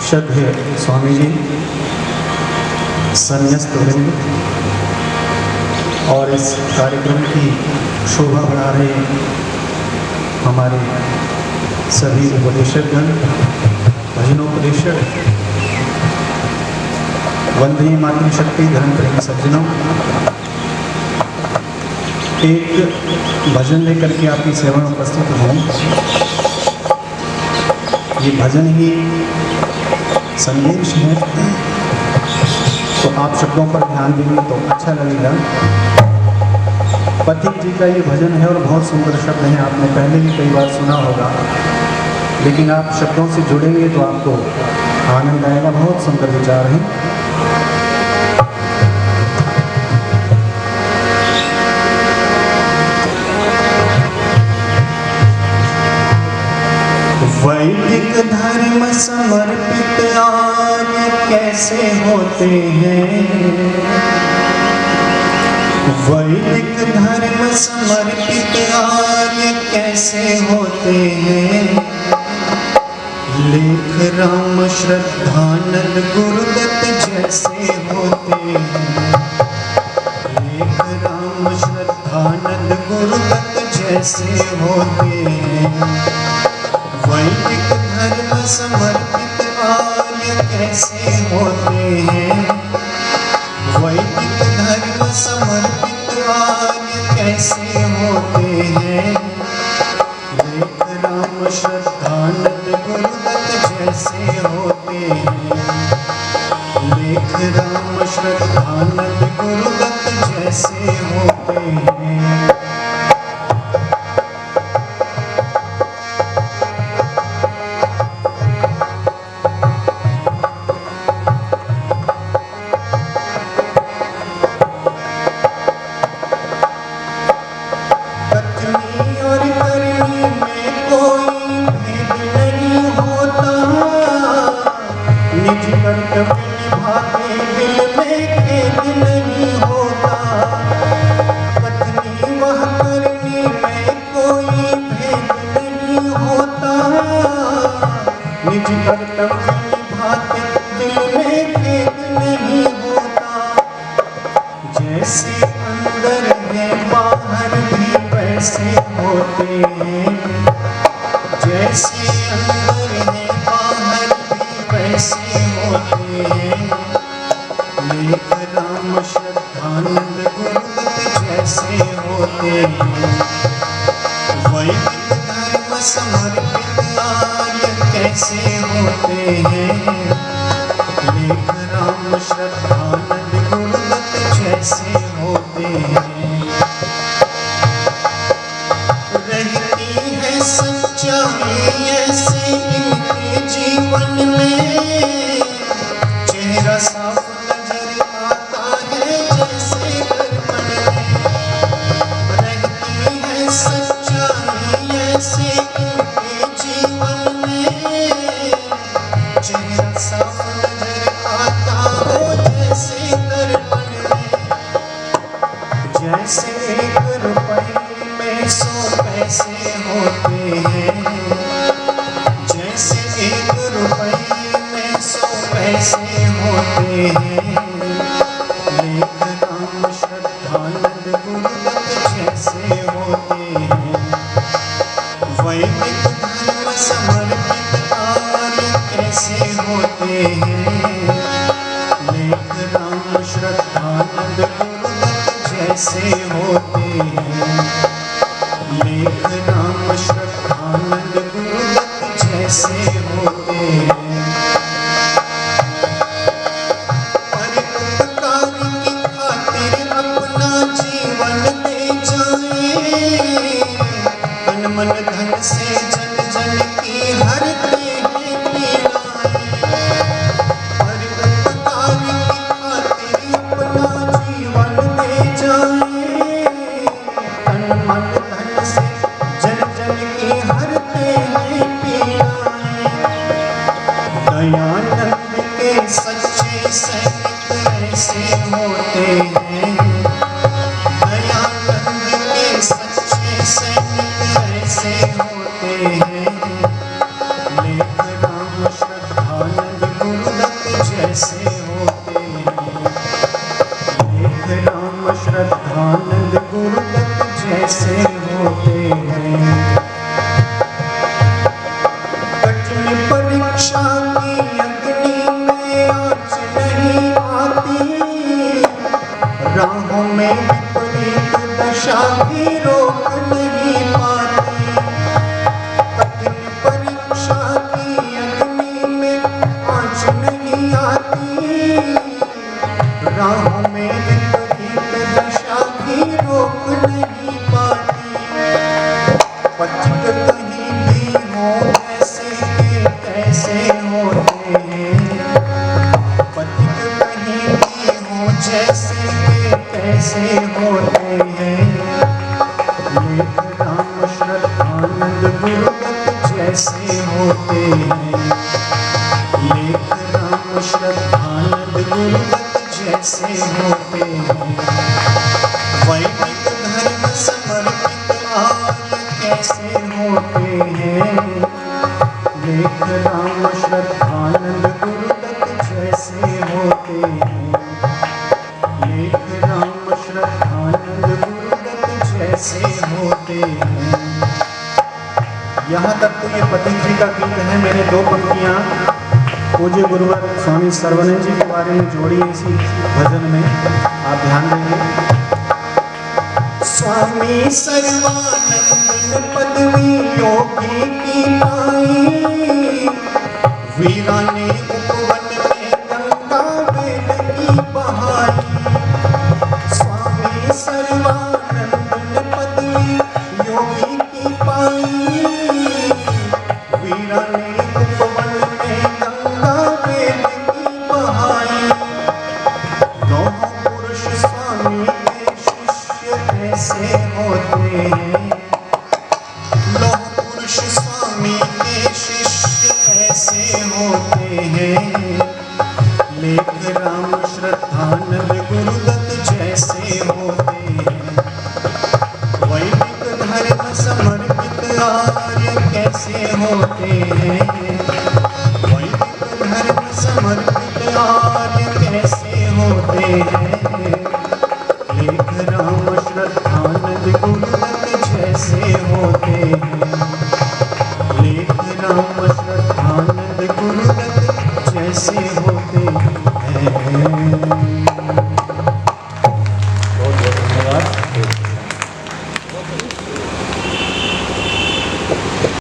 श्रद्धेय स्वामी जी, संन्यस्त वृंद और इस कार्यक्रम की शोभा बढ़ा रहे हमारे सभी उपदेशकगण, भजनोपदेशक, वंदनीय मातृशक्ति धर्म प्रेमी सज्जनों, एक भजन लेकर के आपकी सेवा में उपस्थित हूँ। ये भजन ही संदेश है, तो आप शब्दों पर ध्यान देंगे तो अच्छा लगेगा। पथिक जी का ये भजन है और बहुत सुंदर शब्द हैं, आपने पहले भी कई बार सुना होगा, लेकिन आप शब्दों से जुड़ेंगे तो आपको आनंद आएगा। बहुत सुंदर विचार हैं। वैदिक धर्म समर्पित आर्य कैसे होते हैं? वैदिक धर्म समर्पित आर्य कैसे होते हैं? लेख राम श्रद्धानंद गुरुदत्त जैसे होते हैं। लेख राम श्रद्धानंद गुरुदत्त जैसे होते हैं। वैदिक धर्म समर्पित आर्य कैसे होते हैं? वैदिक धर्म समर्पित आर्य कैसे होते हैं? लेख राम श्रद्धानंद गुरुदत्त जैसे होते हैं। लेख राम श्रद्धानंद गुरुदत्त जैसे होते हैं। जैसे अंदर है बाहर भी वैसे होते हैं। जैसे अंदर है बाहर भी वैसे होते हैं। लेख राम श्रद्धानंद गुरुदत्त जैसे होते हैं। वैदिक धर्म समर्पित आर्य कैसे होते हैं? लेख राम श्रद्धानंद गुरुदत्त जैसे होते हैं। रहती है सच्चाई ऐसे इनके जीवन में, चेहरा साफ नजर आता है जैसे दर्पण में। रहती है सच्चाई ऐसे इनके जीवन में, चेहरा साफ नजर आता हो जैसे दर्पण में। जैसे एक रुपए में 100 पैसे होते हैं। जैसे एक रुपए में 100 पैसे होते हैं। लेख राम श्रद्धानंद गुरुदत्त जैसे होते हैं। वैदिक धर्म समर्पित आर्य कैसे होते हैं? लेख राम श्रद्धानंद गुरुदत्त जैसे होते हैं। लेख राम श्रद्धानंद गुरुदत्त जैसे होते हैं। परोपकार की खातिर अपना जीवन दे जाए। तन मन धन से जन जन की हरते हैं पीड़ाएं। परोपकार की खातिर अपना जीवन दे जाए। तन मन धन से जन जन की हरते हैं पीड़ाएं। दयानंद के सच्चे सैनिक ऐसे होते हैं। दयानंद के सच्चे सैनिक ऐसे होते हैं। लेख गुरुदत्त जैसे होते हैं। लेख राम श्रद्धानंद गुरुदत्त जैसे होते हैं। वैदिक धर्म समर्पित आर्य कैसे होते हैं। लेख राम श्रद्धानंद गुरुदत्त जैसे होते हैं। लेख राम श्रद्धानंद गुरुदत्त जैसे होते हैं। यहाँ तक तो ये पतंजलि का गीत है। मैंने दो पंक्तियाँ पूज्य गुरुवर स्वामी सर्वानंद जी के बारे में जोड़ी है इसी भजन में, आप ध्यान देंगे। स्वामी सर्वानंद पदवी योगी की पाई, वीरा ने उपवन में गंगा वेद की बहाई। स्वामी सर्वानंद पदवी योगी की पाई, वीरा ने उपवन में गंगा वेद की बहाई। लौह पुरुष स्वामी के शिष्य कैसे होते हैं। लौह पुरुष स्वामी के शिष्य कैसे होते हैं। लेख राम श्रद्धानंद गुरुदत्त जैसे होते हैं। वैदिक धर्म समर्पित आर्य कैसे होते हैं। वैदिक धर्म समर्पित आर्य कैसे होते हैं।